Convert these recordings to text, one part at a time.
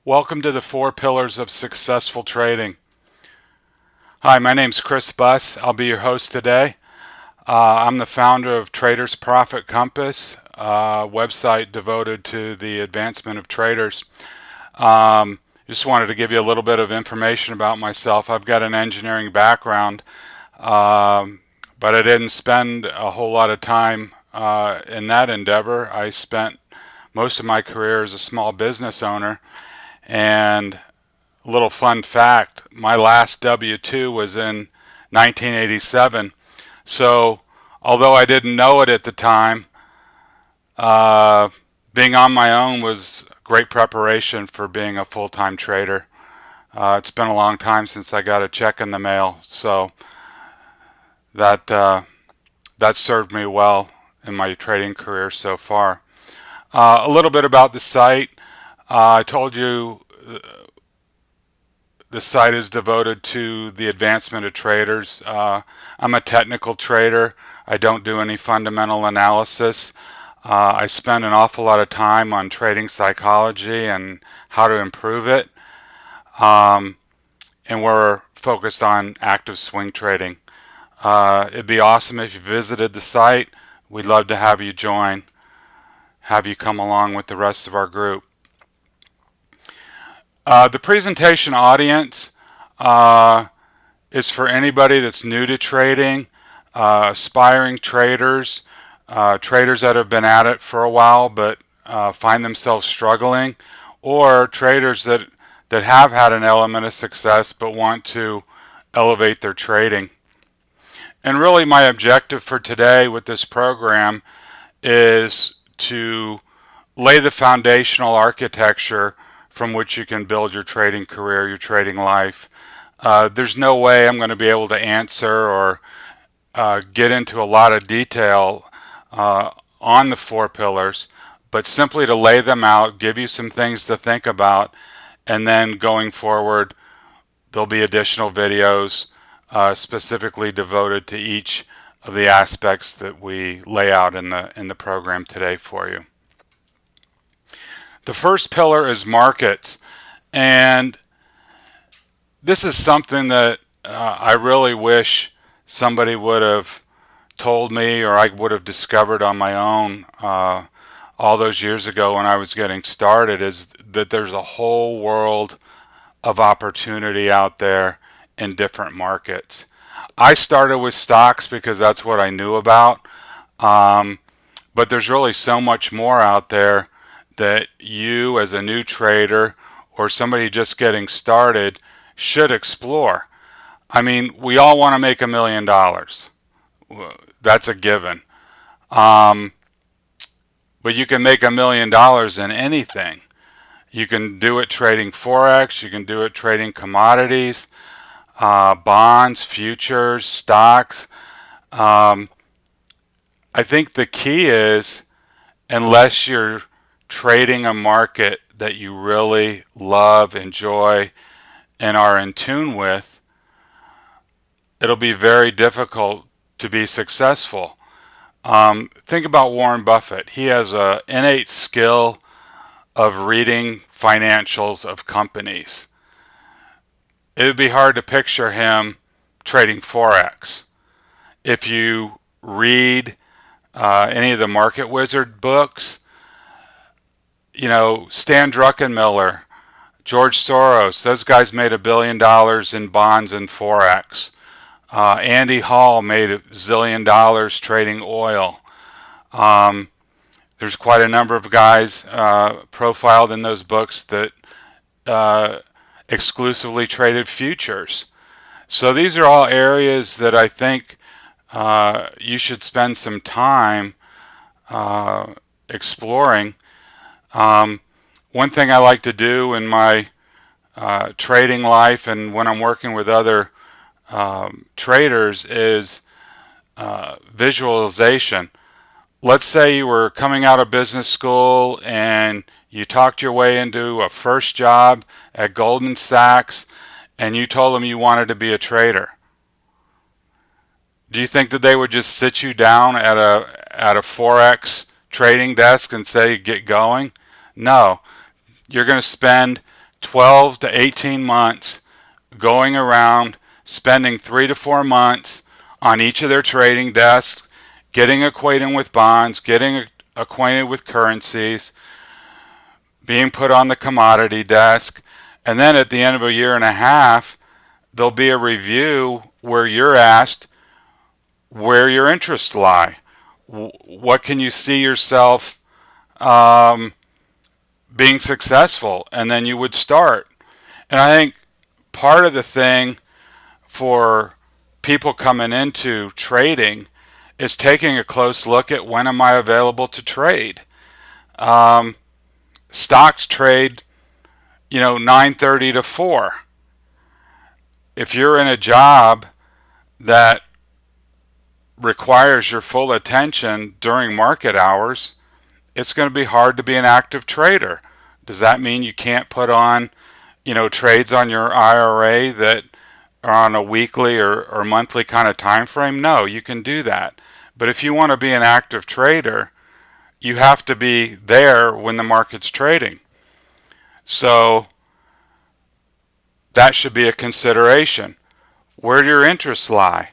Welcome to the 4 Pillars of Successful Trading. Hi, my name's Chris Buss. I'll be your host today. I'm the founder of Traders Profit Compass, a website devoted to the advancement of traders. Just wanted to give you a little bit of information about myself. I've got an engineering background, but I didn't spend a whole lot of time in that endeavor. I spent most of my career as a small business owner. And a little fun fact, my last W-2 was in 1987. So, although I didn't know it at the time, being on my own was great preparation for being a full-time trader. It's been a long time since I got a check in the mail, so that served me well in my trading career so far. A little bit about the site. I told you the site is devoted to the advancement of traders. I'm a technical trader. I don't do any fundamental analysis. I spend an awful lot of time on trading psychology and how to improve it. And we're focused on active swing trading. It'd be awesome if you visited the site. We'd love to have you join, have you come along with the rest of our group. The presentation audience is for anybody that's new to trading, aspiring traders, traders that have been at it for a while but find themselves struggling, or traders that have had an element of success but want to elevate their trading. And really my objective for today with this program is to lay the foundational architecture from which you can build your trading career, your trading life. There's no way I'm going to be able to answer or get into a lot of detail on the 4 pillars, but simply to lay them out, give you some things to think about, and then going forward, there'll be additional videos specifically devoted to each of the aspects that we lay out in the program today for you. The first pillar is markets, and this is something that I really wish somebody would have told me or I would have discovered on my own all those years ago when I was getting started, is that there's a whole world of opportunity out there in different markets. I started with stocks because that's what I knew about, but there's really so much more out there that you as a new trader or somebody just getting started should explore. I mean, we all want to make $1 million. That's a given. But you can make $1 million in anything. You can do it trading Forex, you can do it trading commodities, bonds, futures, stocks. I think the key is, unless you're trading a market that you really love, enjoy, and are in tune with, it'll be very difficult to be successful. Think about Warren Buffett. He has an innate skill of reading financials of companies. It would be hard to picture him trading Forex. If you read any of the Market Wizard books, you know, Stan Druckenmiller, George Soros, those guys made $1 billion in bonds and Forex. Andy Hall made $1 zillion trading oil. There's quite a number of guys profiled in those books that exclusively traded futures. So these are all areas that I think you should spend some time exploring. One thing I like to do in my trading life and when I'm working with other traders is visualization. Let's say you were coming out of business school and you talked your way into a first job at Goldman Sachs and you told them you wanted to be a trader. Do you think that they would just sit you down at a Forex trading desk and say, get going? No. You're going to spend 12 to 18 months going around, spending 3 to 4 months on each of their trading desks, getting acquainted with bonds, getting acquainted with currencies, being put on the commodity desk, and then at the end of a year and a half, there'll be a review where you're asked where your interests lie. What can you see yourself being successful? And then you would start. And I think part of the thing for people coming into trading is taking a close look at when am I available to trade. Stocks trade, 9:30 to 4. If you're in a job that requires your full attention during market hours, it's going to be hard to be an active trader. Does that mean you can't put on, trades on your IRA that are on a weekly or monthly kind of time frame? No, you can do that. But if you want to be an active trader, you have to be there when the market's trading. So that should be a consideration. Where do your interests lie?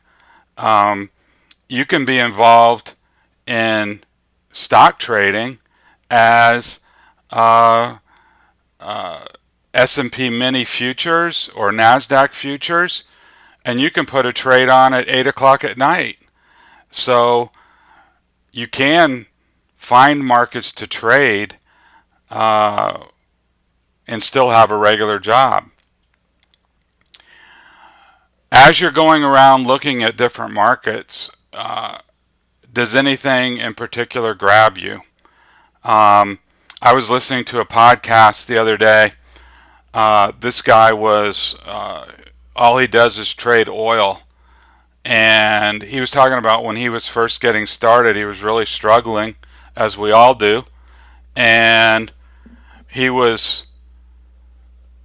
You can be involved in stock trading as S&P mini futures or NASDAQ futures, and you can put a trade on at 8 o'clock at night. So you can find markets to trade and still have a regular job. As you're going around looking at different markets, does anything in particular grab you? I was listening to a podcast the other day. This guy was, all he does is trade oil. And he was talking about when he was first getting started, he was really struggling, as we all do. And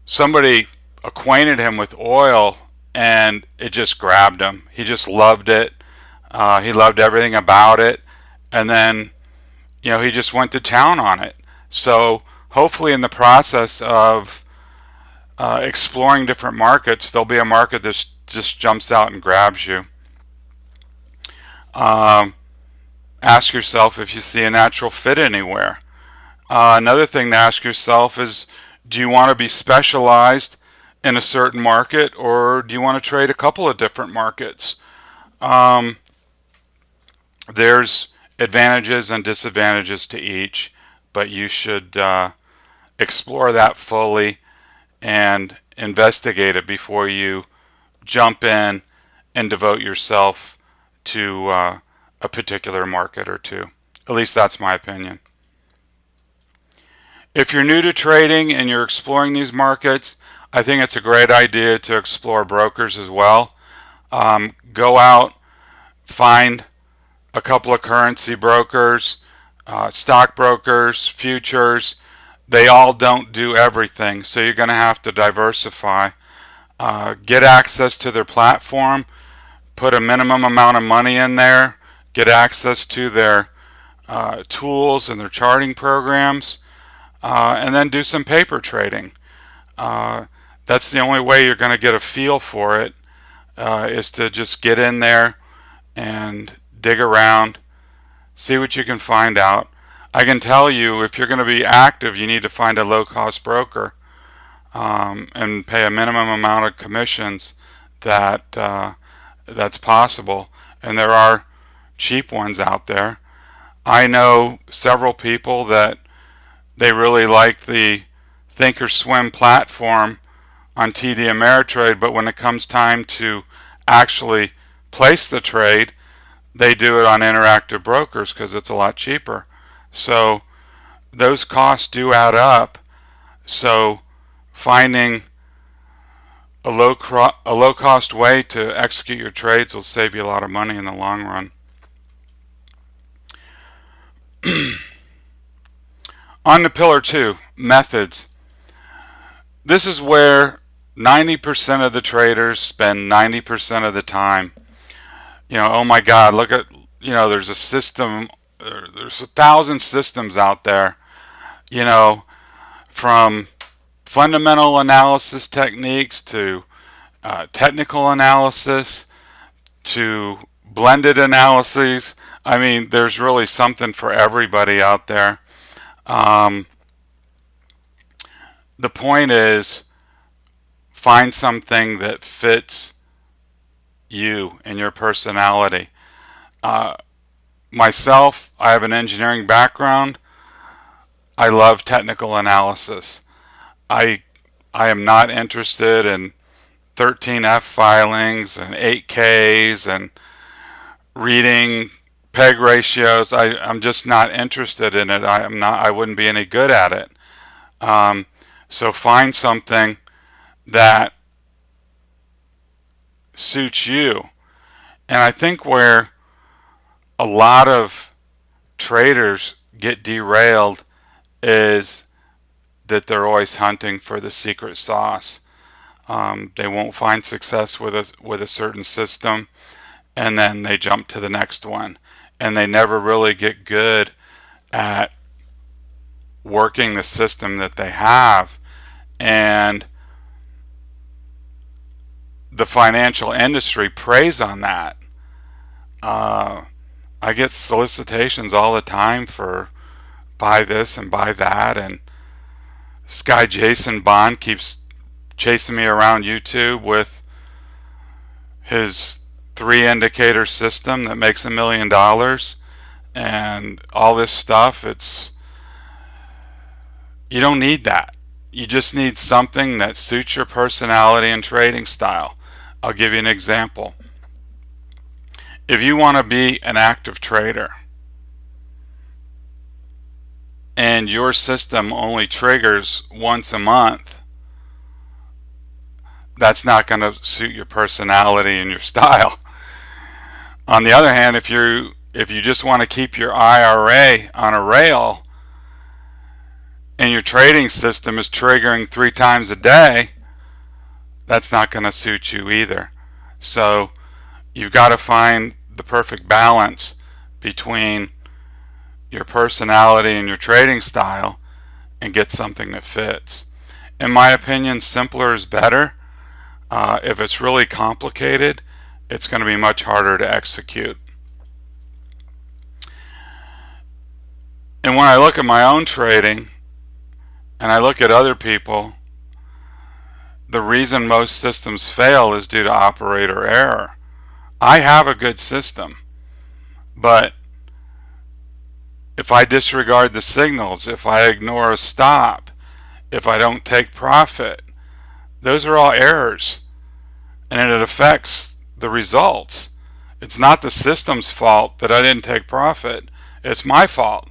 somebody acquainted him with oil, and it just grabbed him. He just loved it. He loved everything about it. And then, he just went to town on it. So hopefully in the process of exploring different markets, there'll be a market that just jumps out and grabs you. Ask yourself if you see a natural fit anywhere. Another thing to ask yourself is, do you want to be specialized in a certain market, or do you want to trade a couple of different markets? There's advantages and disadvantages to each, but you should explore that fully and investigate it before you jump in and devote yourself to a particular market or two. At least that's my opinion. If you're new to trading and you're exploring these markets, I think it's a great idea to explore brokers as well. Go out, find a couple of currency brokers, stock brokers, futures. They all don't do everything, so you're going to have to diversify. Get access to their platform, put a minimum amount of money in there, get access to their tools and their charting programs, and then do some paper trading. That's the only way you're going to get a feel for it, is to just get in there and dig around, see what you can find out. I can tell you, if you're going to be active, you need to find a low-cost broker and pay a minimum amount of commissions that's possible. And there are cheap ones out there. I know several people that they really like the Thinkorswim platform on TD Ameritrade, but when it comes time to actually place the trade, they do it on Interactive Brokers because it's a lot cheaper. So those costs do add up. So finding a low cost way to execute your trades will save you a lot of money in the long run. On to pillar 2, methods. This is where 90% of the traders spend 90% of the time. Oh my God, look at, there's a system, there's 1,000 systems out there, from fundamental analysis techniques to technical analysis to blended analyses. I mean, there's really something for everybody out there. Um, the point is, find something that fits you and your personality. Uh, Myself, I have an engineering background. I love technical analysis. I I am not interested in 13F filings and 8Ks and reading peg ratios. I'm just not interested in it. I wouldn't be any good at it. Um, so find something that suits you. And I think where a lot of traders get derailed is that they're always hunting for the secret sauce. They won't find success with a certain system, and then they jump to the next one, and they never really get good at working the system that they have. And the financial industry preys on that. I get solicitations all the time for buy this and buy that, and this guy Jason Bond keeps chasing me around YouTube with his 3 indicator system that makes $1 million and all this stuff. You don't need that. You just need something that suits your personality and trading style. I'll give you an example. If you want to be an active trader and your system only triggers once a month, that's not going to suit your personality and your style. On the other hand, if you just want to keep your IRA on a rail and your trading system is triggering 3 times a day, that's not going to suit you either. So you've got to find the perfect balance between your personality and your trading style and get something that fits. In my opinion, simpler is better. If it's really complicated, it's going to be much harder to execute. And when I look at my own trading and I look at other people, the reason most systems fail is due to operator error. I have a good system, but if I disregard the signals, if I ignore a stop, if I don't take profit, those are all errors, and it affects the results. It's not the system's fault that I didn't take profit. It's my fault.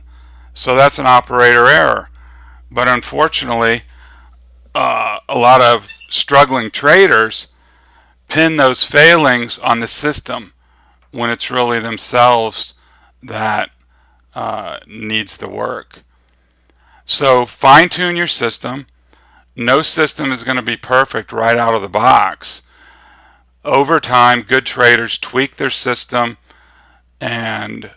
So that's an operator error. But unfortunately, a lot of struggling traders pin those failings on the system when it's really themselves that needs the work. So fine tune your system. No system is going to be perfect right out of the box. Over time, good traders tweak their system and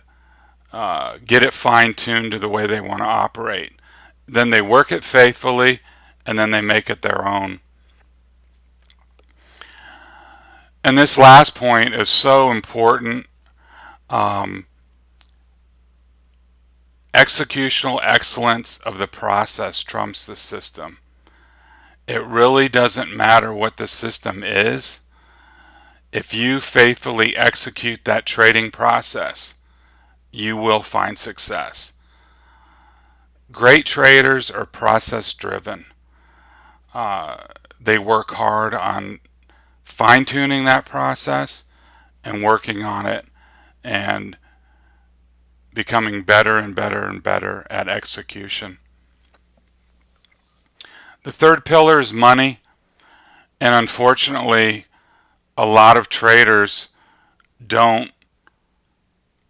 get it fine tuned to the way they want to operate. Then they work it faithfully, and then they make it their own. And this last point is so important. Executional excellence of the process trumps the system. It really doesn't matter what the system is. If you faithfully execute that trading process, you will find success. Great traders are process driven. They work hard on fine-tuning that process and working on it and becoming better and better and better at execution. The third pillar is money, and unfortunately, a lot of traders don't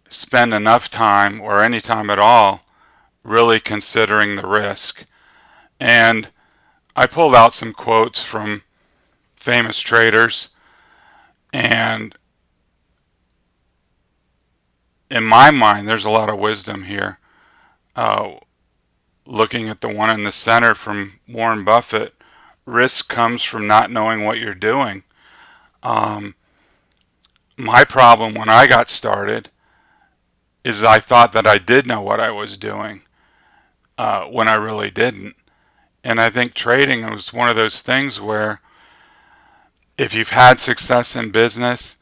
spend enough time or any time at all really considering the risk. And I pulled out some quotes from famous traders, and in my mind there's a lot of wisdom here. Looking at the one in the center from Warren Buffett, risk comes from not knowing what you're doing. Um, my problem when I got started is I thought that I did know what I was doing when I really didn't. And I think trading was one of those things where if you've had success in business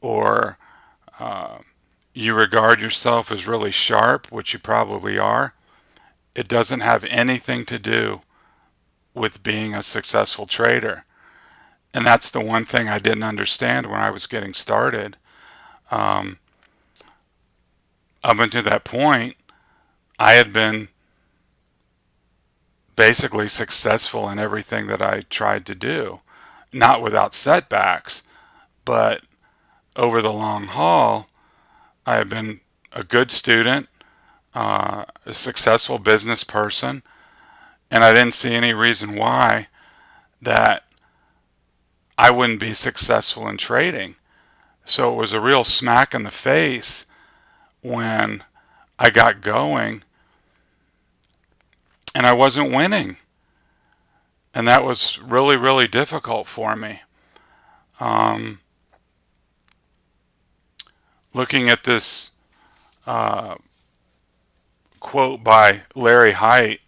or uh, you regard yourself as really sharp, which you probably are, it doesn't have anything to do with being a successful trader. And that's the one thing I didn't understand when I was getting started. Um, Up until that point, I had been basically successful in everything that I tried to do. Not without setbacks, but over the long haul, I have been a good student, a successful business person, and I didn't see any reason why that I wouldn't be successful in trading. So it was a real smack in the face when I got going and I wasn't winning. And that was really, really difficult for me. Um, Looking at this uh, quote by Larry Height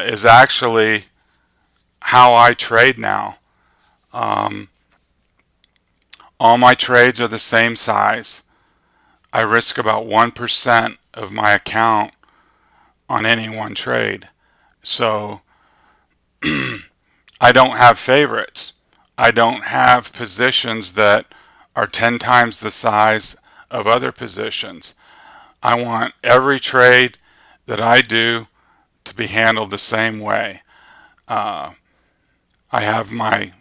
is actually how I trade now. Um, all my trades are the same size. I risk about 1% of my account on any one trade. So I don't have favorites. I don't have positions that are 10 times the size of other positions. I want every trade that I do to be handled the same way. Uh, I have my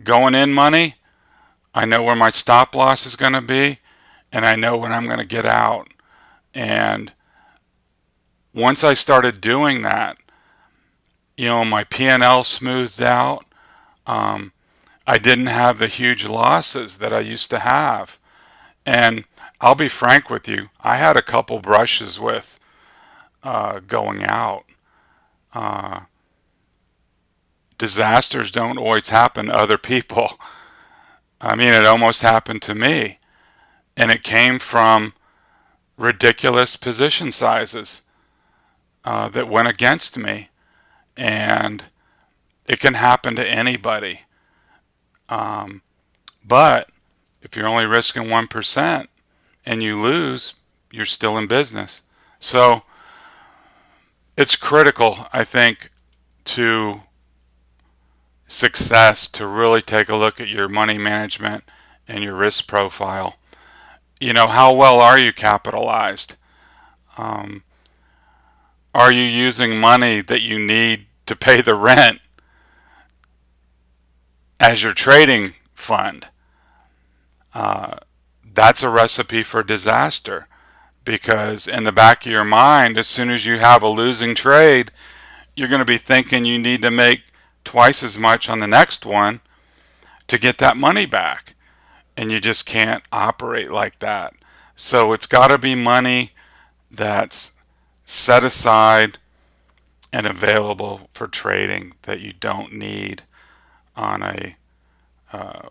going in money. I know where my stop loss is going to be, and I know when I'm going to get out. And once I started doing that, my P&L smoothed out. Um, I didn't have the huge losses that I used to have. And I'll be frank with you, I had a couple brushes with going out. Uh, Disasters don't always happen to other people. I mean, it almost happened to me. And it came from ridiculous position sizes that went against me. And it can happen to anybody. Um, but if you're only risking 1% and you lose, you're still in business. So it's critical, I think, to success to really take a look at your money management and your risk profile. How well are you capitalized? Um, are you using money that you need to pay the rent as your trading fund? Uh, that's a recipe for disaster because in the back of your mind, as soon as you have a losing trade, you're going to be thinking you need to make twice as much on the next one to get that money back. And you just can't operate like that. So it's got to be money that's set aside and available for trading that you don't need on a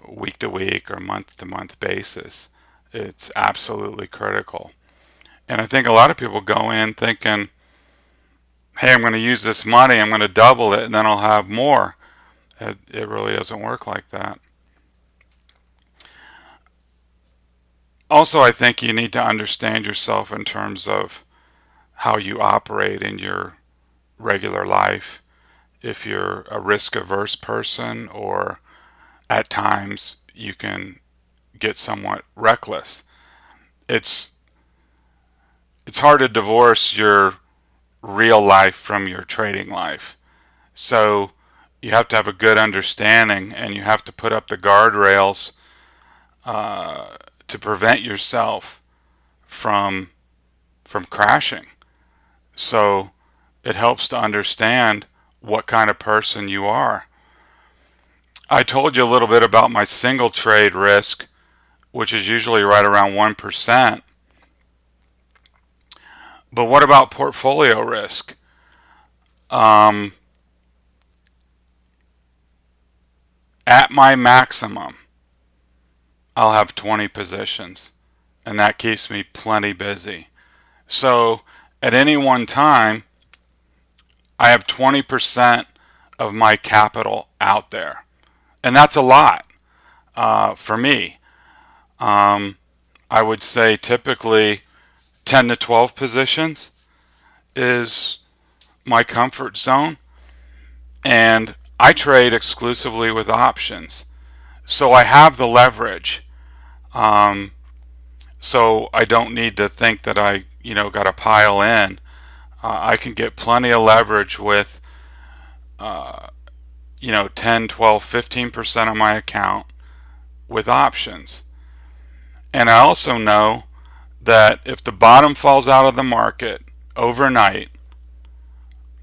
week to week or month to month basis. It's absolutely critical. And I think a lot of people go in thinking, hey, I'm going to use this money, I'm going to double it, and then I'll have more. It really doesn't work like that. Also, I think you need to understand yourself in terms of how you operate in your regular life. If you're a risk averse person, or at times you can get somewhat reckless. It's it's hard to divorce your real life from your trading life. So you have to have a good understanding and you have to put up the guardrails to prevent yourself from crashing. So it helps to understand what kind of person you are. I told you a little bit about my single trade risk, which is usually right around 1%. But what about portfolio risk? Um, at my maximum, I'll have 20 positions, and that keeps me plenty busy. So at any one time, I have 20% of my capital out there, and that's a lot for me. I would say typically 10 to 12 positions is my comfort zone, and I trade exclusively with options. So I have the leverage. So I don't need to think that I, got to pile in. I can get plenty of leverage with, 10, 12, 15% of my account with options. And I also know that if the bottom falls out of the market overnight,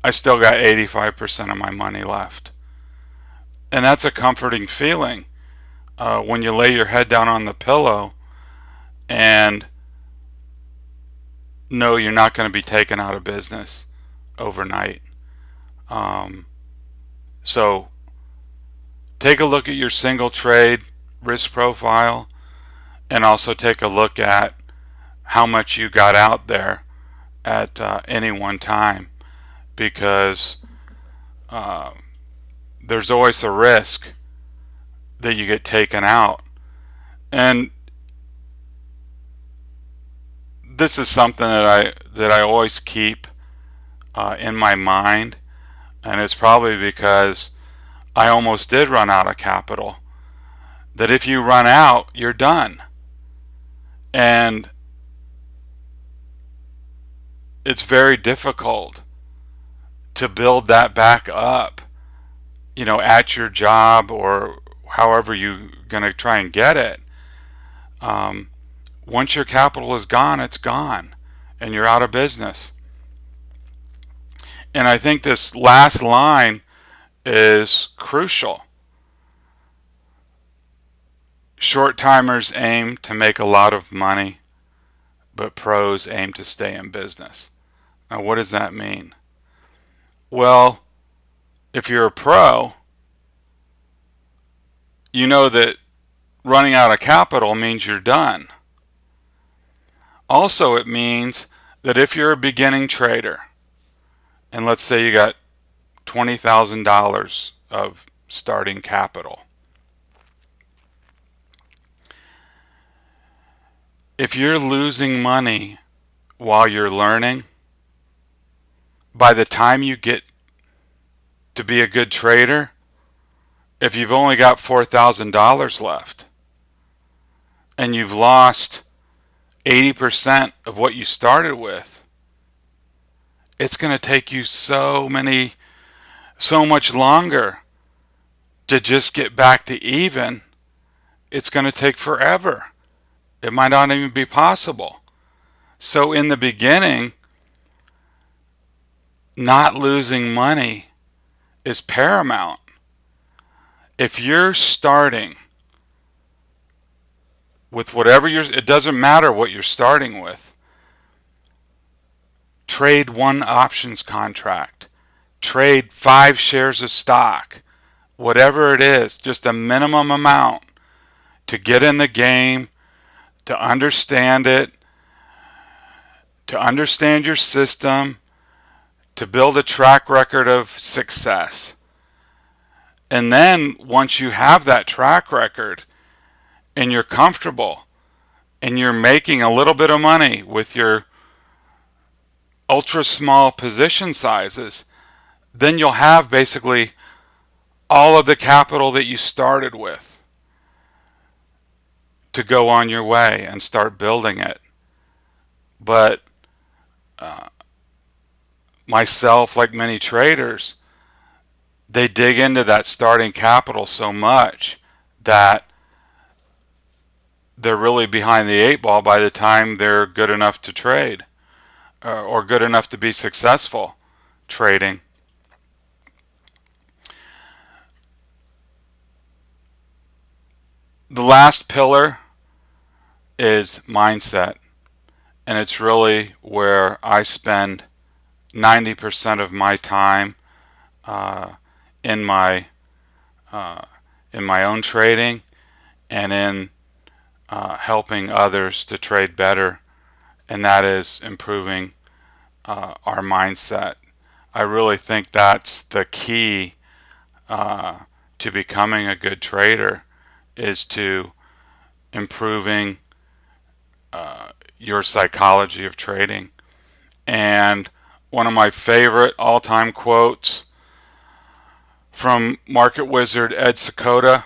I still got 85% of my money left. And that's a comforting feeling when you lay your head down on the pillow and know you're not going to be taken out of business overnight. So take a look at your single trade risk profile, and also take a look at how much you got out there at any one time, because there's always a risk that you get taken out. And this is something that I always keep in my mind, and it's probably because I almost did run out of capital. That if you run out, you're done. And it's very difficult to build that back up, at your job or however you're going to try and get it. Once your capital is gone, it's gone, and you're out of business. And I think this last line is crucial. Short timers aim to make a lot of money, but pros aim to stay in business. Now, what does that mean? Well, if you're a pro, you know that running out of capital means you're done. Also, it means that if you're a beginning trader, and let's say you got $20,000 of starting capital, if you're losing money while you're learning, by the time you get to be a good trader, if you've only got $4,000 left and you've lost 80% of what you started with, it's going to take you so much longer to just get back to even. It's going to take forever. It might not even be possible. So in the beginning, not losing money is paramount. If you're starting with whatever it doesn't matter what you're starting with. Trade one options contract. Trade 5 shares of stock. Whatever it is, just a minimum amount to get in the game, to understand it, to understand your system, to build a track record of success. And then once you have that track record and you're comfortable and you're making a little bit of money with your ultra small position sizes, then you'll have basically all of the capital that you started with to go on your way and start building it. But myself, like many traders, they dig into that starting capital so much that they're really behind the 8 ball by the time they're good enough to trade or good enough to be successful trading. The last pillar is mindset, and it's really where I spend 90% of my time in my in my own trading and in helping others to trade better, and that is improving our mindset. I really think that's the key to becoming a good trader, is to improving your psychology of trading. And one of my favorite all-time quotes from market wizard Ed Seykota: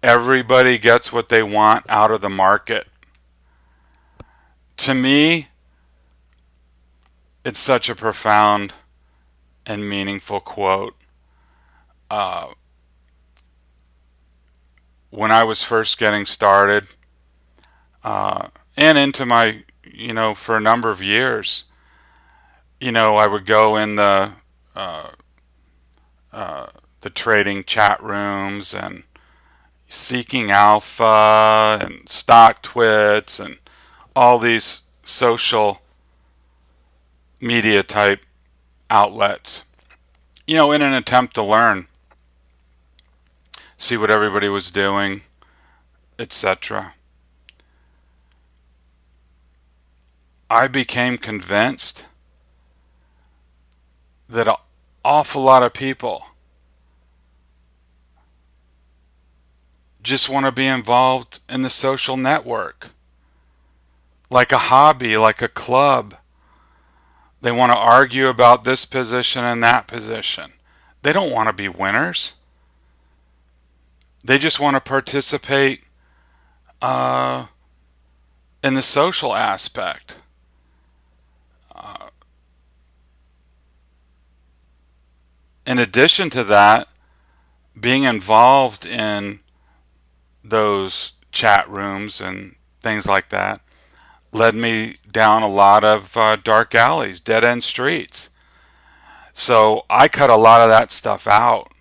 everybody gets what they want out of the market. To me, it's such a profound and meaningful quote. When I was first getting started, and into my, for a number of years, I would go in the trading chat rooms and Seeking Alpha and StockTwits and all these social media type outlets, in an attempt to learn, see what everybody was doing, etc. I became convinced that an awful lot of people just want to be involved in the social network, like a hobby, like a club. They want to argue about this position and that position. They don't want to be winners. They just want to participate in the social aspect. In addition to that, being involved in those chat rooms and things like that led me down a lot of dark alleys, dead-end streets. So I cut a lot of that stuff out,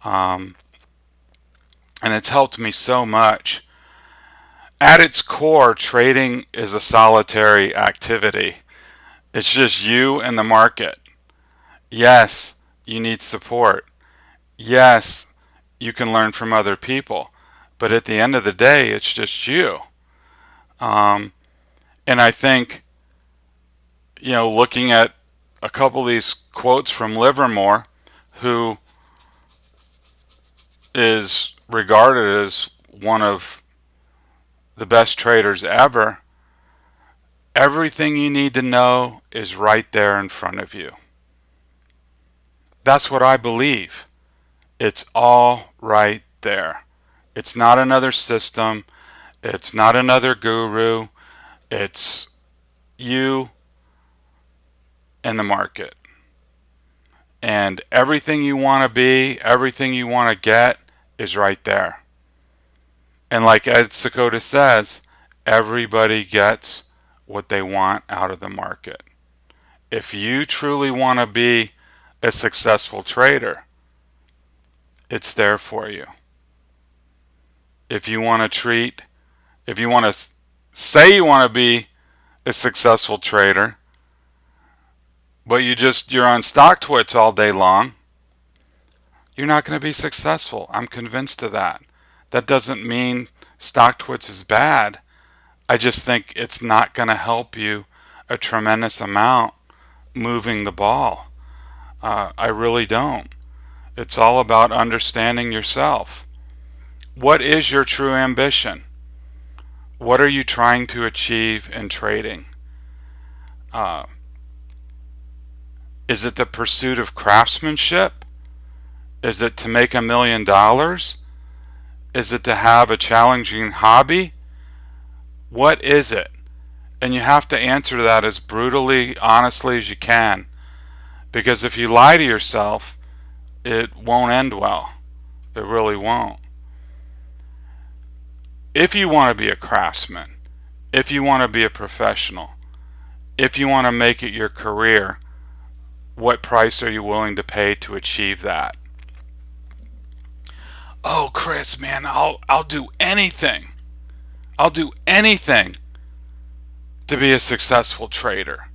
and it's helped me so much. At its core, trading is a solitary activity. It's just you and the market. Yes, you need support. Yes, you can learn from other people. But at the end of the day, it's just you. And I think, looking at a couple of these quotes from Livermore, who is regarded as one of the best traders ever, everything you need to know is right there in front of you. That's what I believe. It's all right there. It's not another system. It's not another guru. It's you and the market. And everything you want to be, everything you want to get is right there. And like Ed Seykota says, everybody gets what they want out of the market. If you truly want to be a successful trader, it's there for you. If you want to say you want to be a successful trader, but you're on StockTwits all day long, you're not going to be successful. I'm convinced of that. That doesn't mean StockTwits is bad. I just think it's not going to help you a tremendous amount moving the ball. I really don't. It's all about understanding yourself. What is your true ambition? What are you trying to achieve in trading? Is it the pursuit of craftsmanship? Is it to make $1 million? Is it to have a challenging hobby? What is it? And you have to answer that as brutally, honestly as you can. Because if you lie to yourself, it won't end well. It really won't. If you want to be a craftsman, if you want to be a professional, if you want to make it your career, what price are you willing to pay to achieve that? Oh, Chris, man, I'll do anything. I'll do anything to be a successful trader.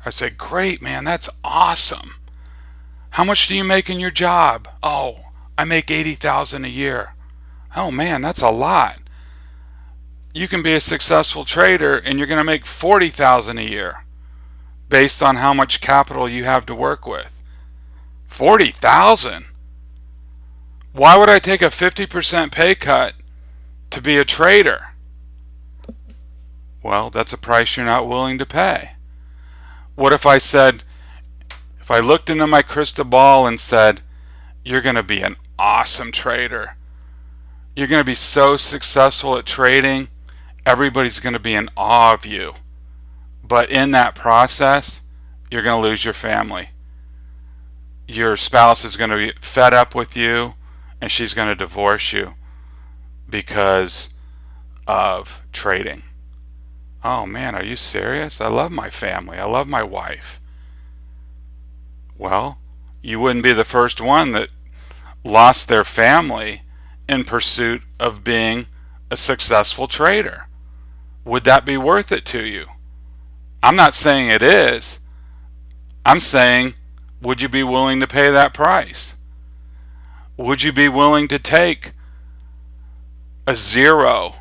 I say, great, man, that's awesome. How much do you make in your job? Oh, I make $80,000 a year. Oh man, that's a lot. You can be a successful trader and you're going to make 40,000 a year based on how much capital you have to work with. 40,000? Why would I take a 50% pay cut to be a trader? Well, that's a price you're not willing to pay. What if I said, if I looked into my crystal ball and said, you're going to be an awesome trader. You're going to be so successful at trading, everybody's going to be in awe of you. But in that process, you're going to lose your family. Your spouse is going to be fed up with you, and she's going to divorce you because of trading. Oh man, are you serious? I love my family. I love my wife. Well, you wouldn't be the first one that lost their family in pursuit of being a successful trader. Would that be worth it to you? I'm not saying it is. I'm saying, would you be willing to pay that price? Would you be willing to take a zero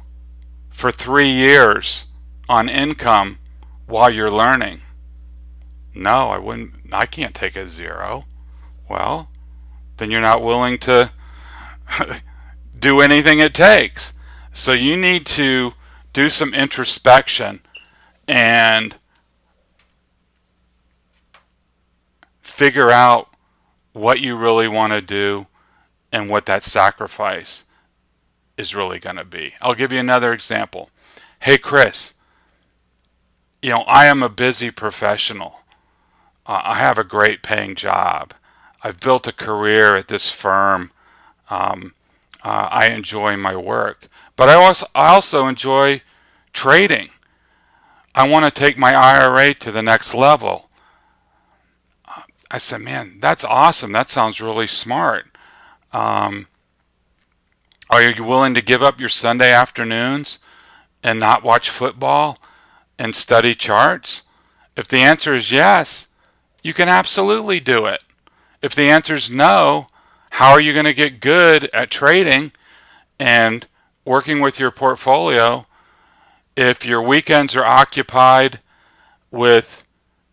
for 3 years on income while you're learning? No, I wouldn't. I can't take a zero. Well, then you're not willing to do anything it takes. So you need to do some introspection and figure out what you really want to do and what that sacrifice is really going to be. I'll give you another example. Hey, Chris, I am a busy professional. I have a great paying job. I've built a career at this firm. I enjoy my work, but I also enjoy trading. I want to take my IRA to the next level. I said, man, that's awesome. That sounds really smart. Are you willing to give up your Sunday afternoons and not watch football and study charts? If the answer is yes, you can absolutely do it. If the answer is no, how are you going to get good at trading and working with your portfolio if your weekends are occupied with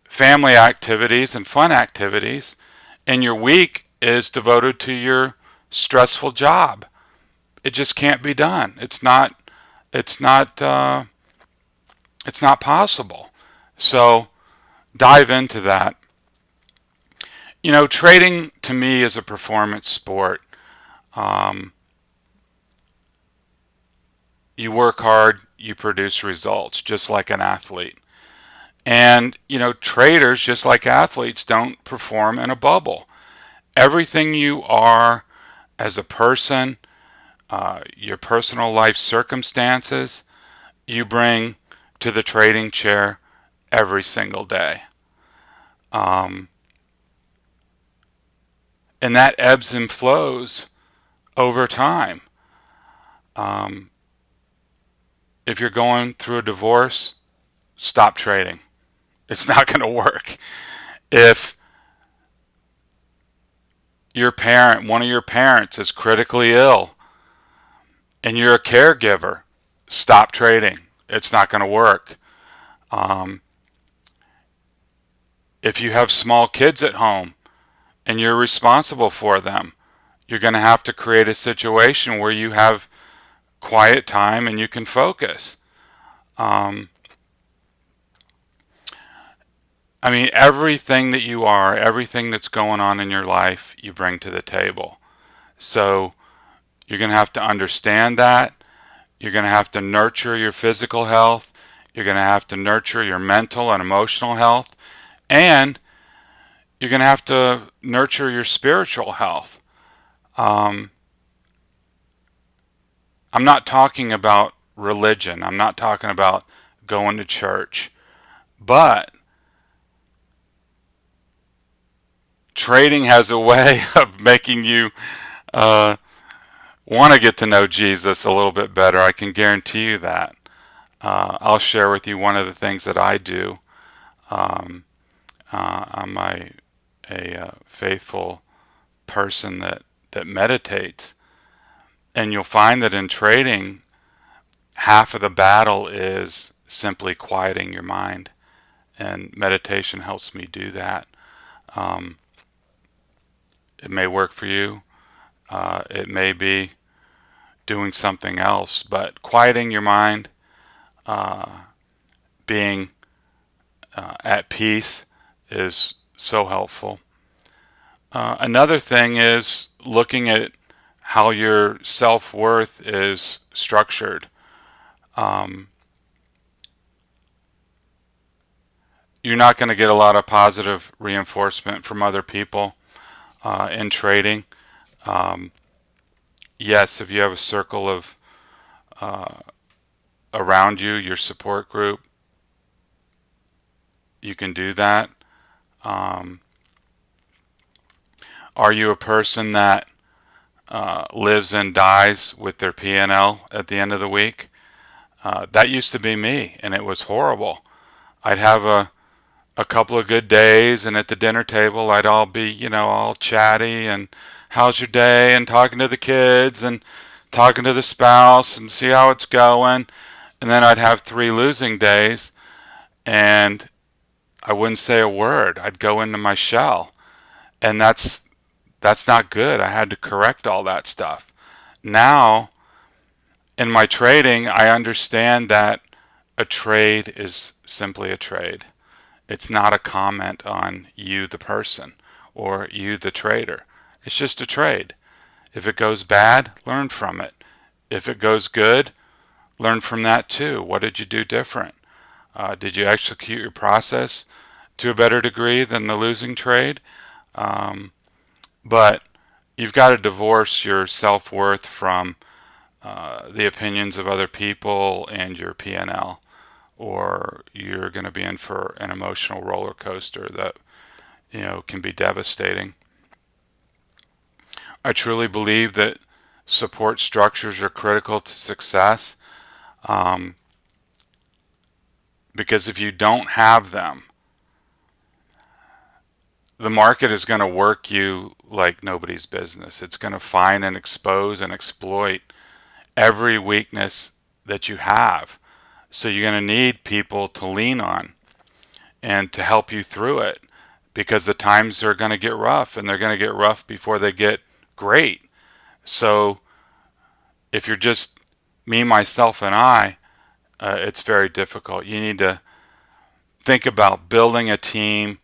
family activities and fun activities and your week is devoted to your stressful job? It just can't be done. It's not possible. So dive into that. Trading to me is a performance sport. You work hard, you produce results, just like an athlete. And, traders, just like athletes, don't perform in a bubble. Everything you are as a person, your personal life circumstances, you bring to the trading chair every single day. And that ebbs and flows over time. If you're going through a divorce, stop trading. It's not going to work. If one of your parents is critically ill, and you're a caregiver, stop trading. It's not going to work. If you have small kids at home and you're responsible for them, you're going to have to create a situation where you have quiet time and you can focus. Everything that you are, everything that's going on in your life, you bring to the table. So you're going to have to understand that. You're going to have to nurture your physical health. You're going to have to nurture your mental and emotional health. And you're going to have to nurture your spiritual health. I'm not talking about religion. I'm not talking about going to church. But trading has a way of making you want to get to know Jesus a little bit better. I can guarantee you that. I'll share with you one of the things that I do. I'm a faithful person that meditates. And you'll find that in trading, half of the battle is simply quieting your mind. And meditation helps me do that. Um, it may work for you. It may be doing something else, but quieting your mind, being at peace is so helpful. Another thing is looking at how your self-worth is structured. Um, you're not going to get a lot of positive reinforcement from other people in trading. Um, yes, if you have a circle of around you, your support group, you can do that. Um, are you a person that lives and dies with their P&L at the end of the week? That used to be me, and it was horrible. I'd have a couple of good days, and at the dinner table, I'd all be, all chatty and how's your day, and talking to the kids and talking to the spouse and see how it's going. And then I'd have 3 losing days, and I wouldn't say a word. I'd go into my shell, and that's not good. I had to correct all that stuff. Now, in my trading, I understand that a trade is simply a trade. It's not a comment on you, the person, or you, the trader. It's just a trade. If it goes bad, learn from it. If it goes good, learn from that too. What did you do different? Did you execute your process to a better degree than the losing trade? But you've got to divorce your self-worth from the opinions of other people and your P&L, or you're going to be in for an emotional roller coaster that can be devastating. I truly believe that support structures are critical to success, because if you don't have them, the market is going to work you like nobody's business. It's going to find and expose and exploit every weakness that you have. So you're going to need people to lean on and to help you through it, because the times are going to get rough, and they're going to get rough before they get great. So if you're just me, myself, and I, it's very difficult. You need to think about building a team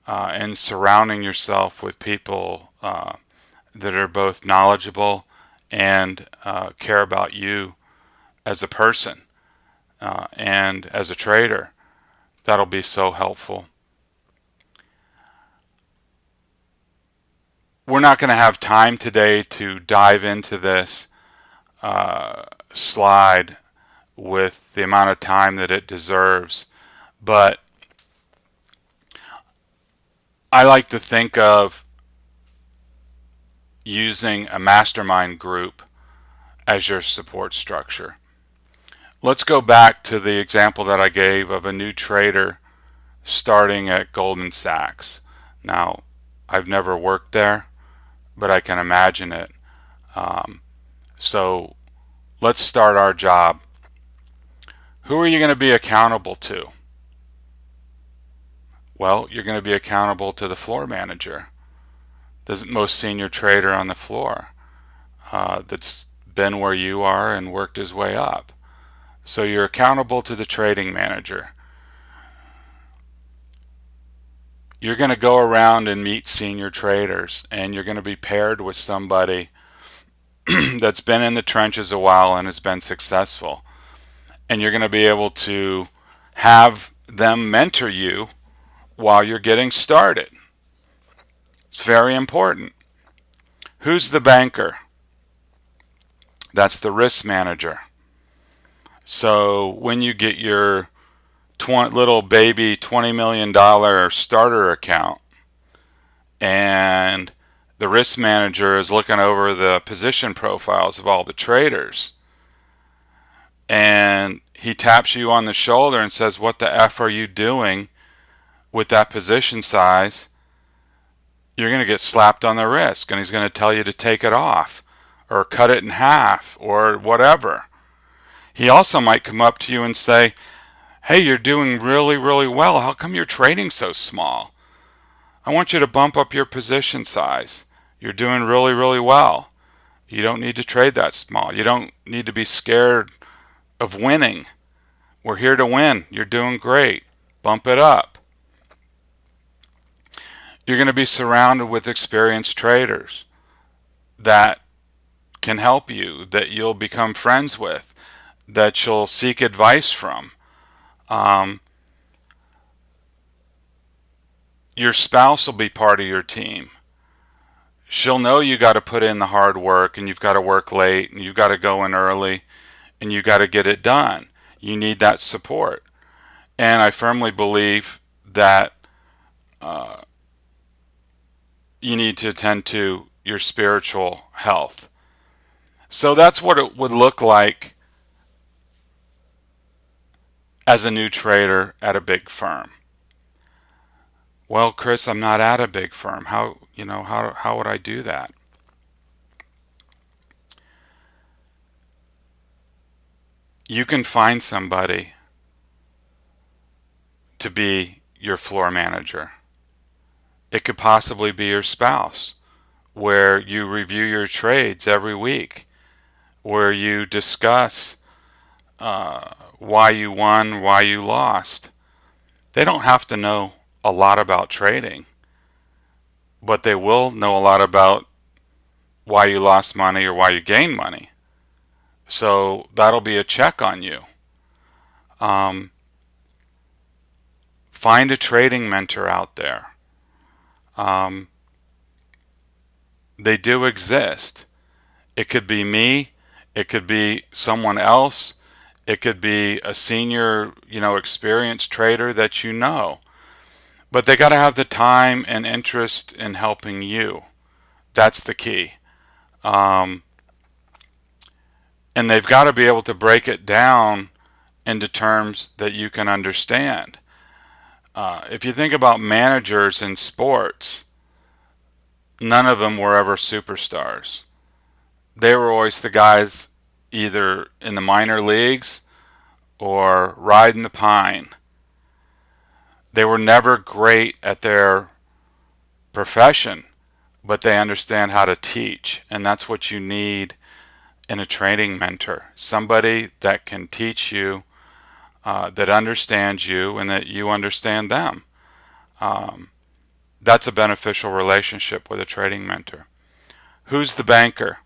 and surrounding yourself with people that are both knowledgeable and care about you as a person and as a trader. That'll be so helpful. We're not going to have time today to dive into this slide with the amount of time that it deserves, but I like to think of using a mastermind group as your support structure. Let's go back to the example that I gave of a new trader starting at Goldman Sachs. Now, I've never worked there, but I can imagine it. So let's start our job. Who are you going to be accountable to? Well, you're going to be accountable to the floor manager, the most senior trader on the floor, that's been where you are and worked his way up. So you're accountable to the trading manager. You're going to go around and meet senior traders, and you're going to be paired with somebody that's been in the trenches a while and has been successful. And you're going to be able to have them mentor you while you're getting started. It's very important. Who's the banker? That's the risk manager. So when you get your little baby $20 million starter account, and the risk manager is looking over the position profiles of all the traders, and he taps you on the shoulder and says, what the F are you doing with that position size? You're going to get slapped on the wrist, and he's going to tell you to take it off, or cut it in half or whatever. He also might come up to you and say, hey, you're doing really, really well. How come you're trading so small? I want you to bump up your position size. You're doing really, really well. You don't need to trade that small. You don't need to be scared of winning. We're here to win. You're doing great. Bump it up. You're going to be surrounded with experienced traders that can help you, that you'll become friends with, that you'll seek advice from. Your spouse will be part of your team. She'll know you got to put in the hard work, and you've got to work late, and you've got to go in early, and you got to get it done. You need that support. And I firmly believe that you need to attend to your spiritual health. So that's what it would look like as a new trader at a big firm. Well, Chris, I'm not at a big firm. How would I do that? You can find somebody to be your floor manager. It could possibly be your spouse, where you review your trades every week, where you discuss why you won, why you lost. They don't have to know a lot about trading, but they will know a lot about why you lost money or why you gained money. So that'll be a check on you. Find a trading mentor out there. They do exist. It could be me. It could be someone else. It could be a senior, experienced trader that you know. But they got to have the time and interest in helping you. That's the key. And they've got to be able to break it down into terms that you can understand. If you think about managers in sports, none of them were ever superstars. They were always the guys either in the minor leagues or riding the pine. They were never great at their profession, but they understand how to teach, and that's what you need in a trading mentor. Somebody that can teach you, that understands you, and that you understand them. That's a beneficial relationship with a trading mentor. Who's the banker?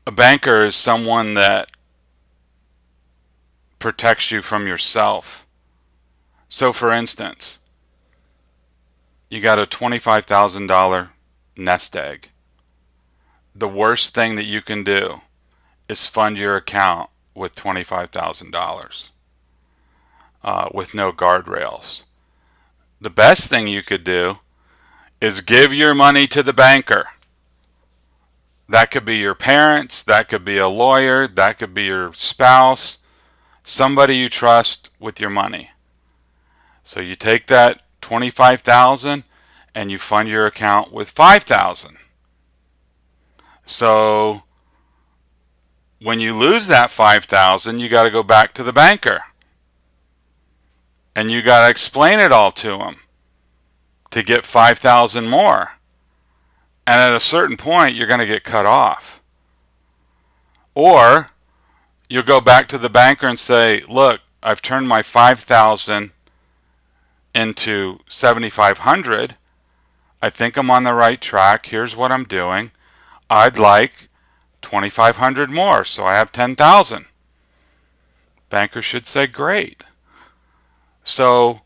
A banker is someone that protects you from yourself. So for instance, you got a $25,000 nest egg. The worst thing that you can do is fund your account with $25,000 with no guardrails. The best thing you could do is give your money to the banker. That could be your parents, that could be a lawyer, that could be your spouse, somebody you trust with your money. So you take that $25,000 and you fund your account with $5,000. So when you lose that $5,000, you got to go back to the banker. And you got to explain it all to him to get $5,000 more. And at a certain point, you're going to get cut off. Or you'll go back to the banker and say, look, I've turned my $5,000 into $7,500. I think I'm on the right track. Here's what I'm doing. I'd like $2,500 more, so I have $10,000. Banker should say, great. So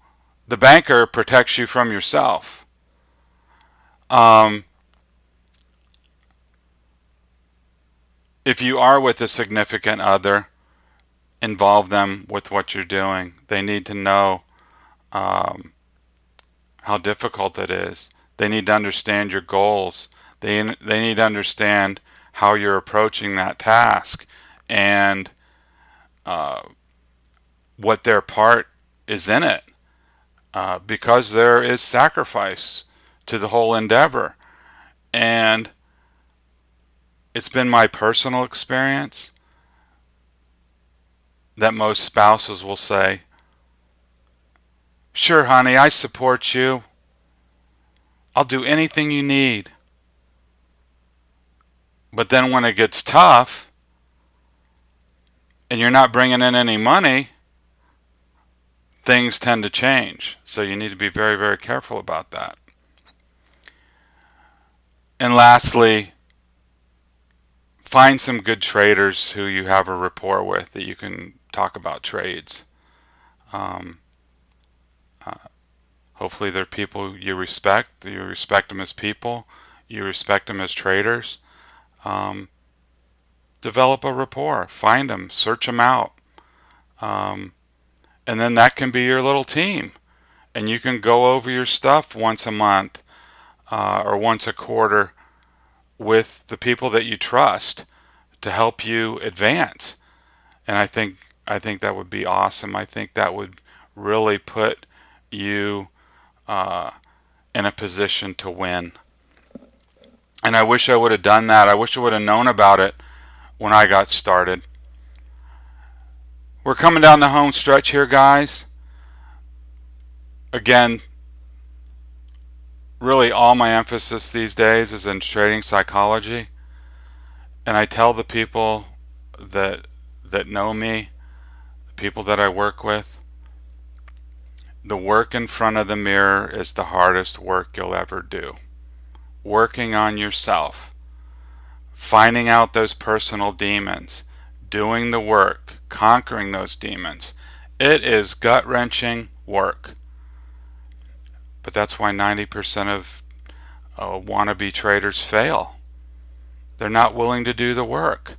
the banker protects you from yourself. If you are with a significant other, involve them with what you're doing. They need to know how difficult it is. They need to understand your goals. They need to understand how you're approaching that task and what their part is in it, because there is sacrifice to the whole endeavor. And it's been my personal experience that most spouses will say, "Sure, honey, I support you. I'll do anything you need." But then when it gets tough and you're not bringing in any money, things tend to change. So you need to be very, very careful about that. And lastly, find some good traders who you have a rapport with that you can talk about trades. Um, Hopefully they're people you respect. You respect them as people. You respect them as traders. Develop a rapport. Find them. Search them out. And then that can be your little team. And you can go over your stuff once a month or once a quarter with the people that you trust to help you advance. And I think that would be awesome. I think that would really put you in a position to win. And I wish I would have done that. I wish I would have known about it when I got started. We're coming down the home stretch here, guys. Again, really all my emphasis these days is in trading psychology. And I tell the people that know me, the people that I work with, the work in front of the mirror is the hardest work you'll ever do. Working on yourself, finding out those personal demons, doing the work, conquering those demons. It is gut-wrenching work. But that's why 90% of wannabe traders fail. They're not willing to do the work.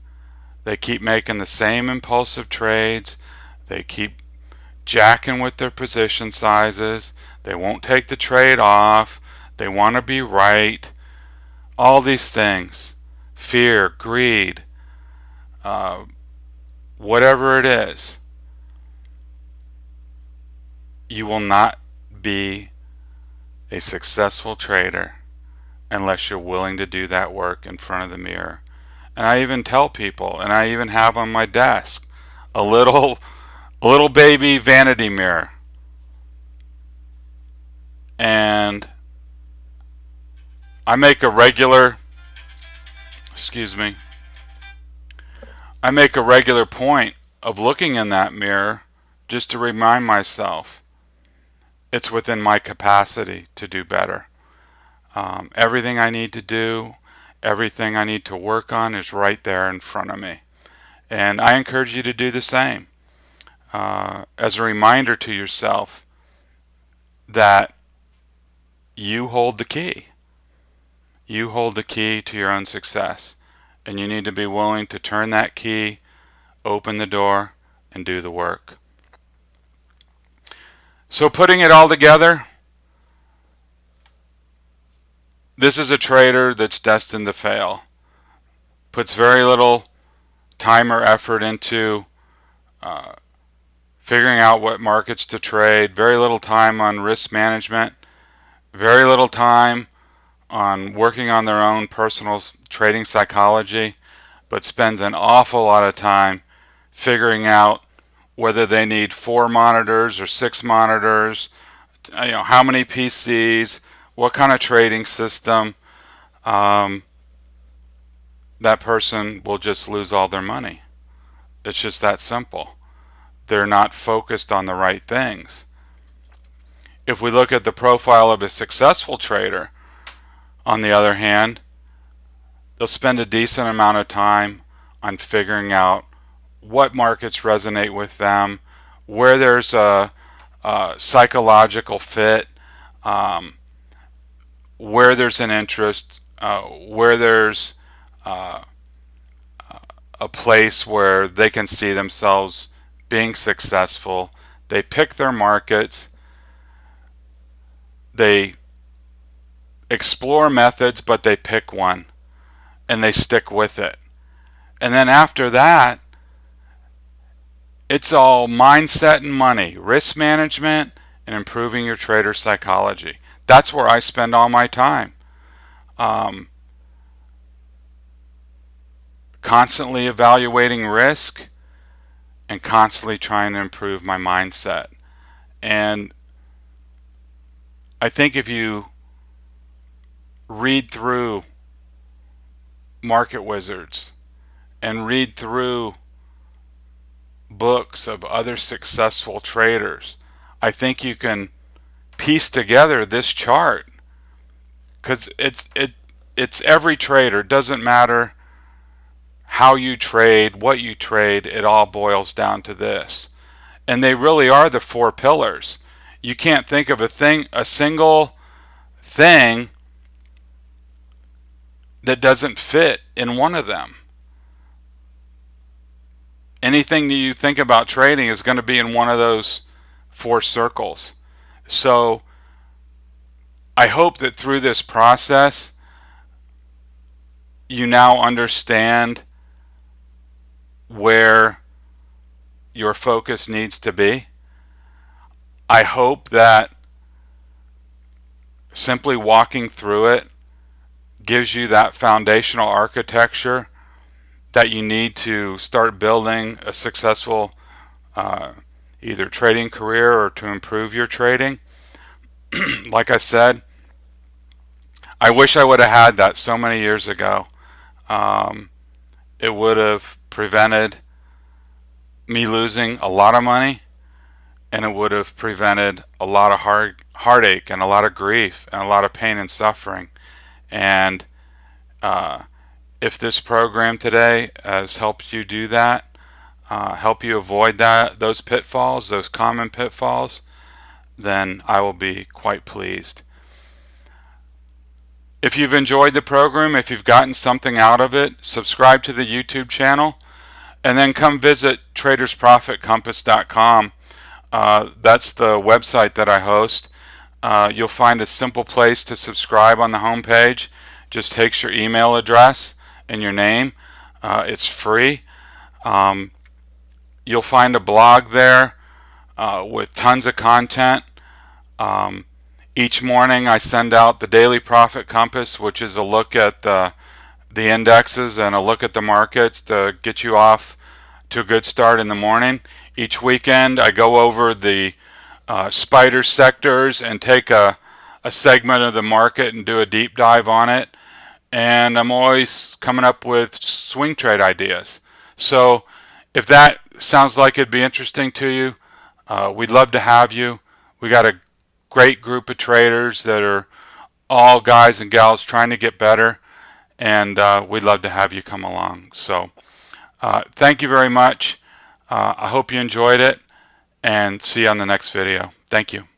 They keep making the same impulsive trades. They keep jacking with their position sizes. They won't take the trade off. They want to be right. All these things. Fear, greed, whatever it is. You will not be a successful trader unless you're willing to do that work in front of the mirror. And I even tell people, and I even have on my desk a little baby vanity mirror. And I make a regular point of looking in that mirror just to remind myself it's within my capacity to do better. Everything I need to do, everything I need to work on is right there in front of me. And I encourage you to do the same. As a reminder to yourself that you hold the key. You hold the key to your own success. And you need to be willing to turn that key, open the door, and do the work. So putting it all together, this is a trader that's destined to fail. Puts very little time or effort into figuring out what markets to trade, very little time on risk management, very little time on working on their own personal trading psychology, but spends an awful lot of time figuring out whether they need 4 monitors or 6 monitors, how many PCs, what kind of trading system. That person will just lose all their money. It's just that simple. They're not focused on the right things. If we look at the profile of a successful trader, on the other hand, they'll spend a decent amount of time on figuring out what markets resonate with them, where there's a psychological fit, where there's an interest, where there's a place where they can see themselves being successful. They pick their markets. They explore methods, but they pick one and they stick with it. And then after that, it's all mindset and money, risk management, and improving your trader psychology. That's where I spend all my time. constantly evaluating risk and constantly trying to improve my mindset. And I think if you read through Market Wizards and read through books of other successful traders, I think you can piece together this chart, because it's every trader. It doesn't matter how you trade, what you trade, it all boils down to this. And they really are the four pillars. You can't think of a single thing that doesn't fit in one of them. Anything that you think about trading is going to be in one of those four circles. So I hope that through this process, you now understand where your focus needs to be. I hope that simply walking through it gives you that foundational architecture that you need to start building a successful either trading career or to improve your trading. Like I said, I wish I would have had that so many years ago. It would have prevented me losing a lot of money, and it would have prevented a lot of heartache and a lot of grief and a lot of pain and suffering. And if this program today has helped you do that, help you avoid those pitfalls, those common pitfalls, then I will be quite pleased. If you've enjoyed the program, if you've gotten something out of it, subscribe to the YouTube channel, and then come visit tradersprofitcompass.com. That's the website that I host. You'll find a simple place to subscribe on the home page. Just takes your email address and your name. It's free. You'll find a blog there with tons of content. Each morning I send out the Daily Profit Compass, which is a look at the indexes and a look at the markets to get you off to a good start in the morning. Each weekend I go over the spider sectors and take a segment of the market and do a deep dive on it. And I'm always coming up with swing trade ideas. So if that sounds like it'd be interesting to you, we'd love to have you. We got a great group of traders that are all guys and gals trying to get better, and we'd love to have you come along. So thank you very much. I hope you enjoyed it, and see you on the next video. Thank you.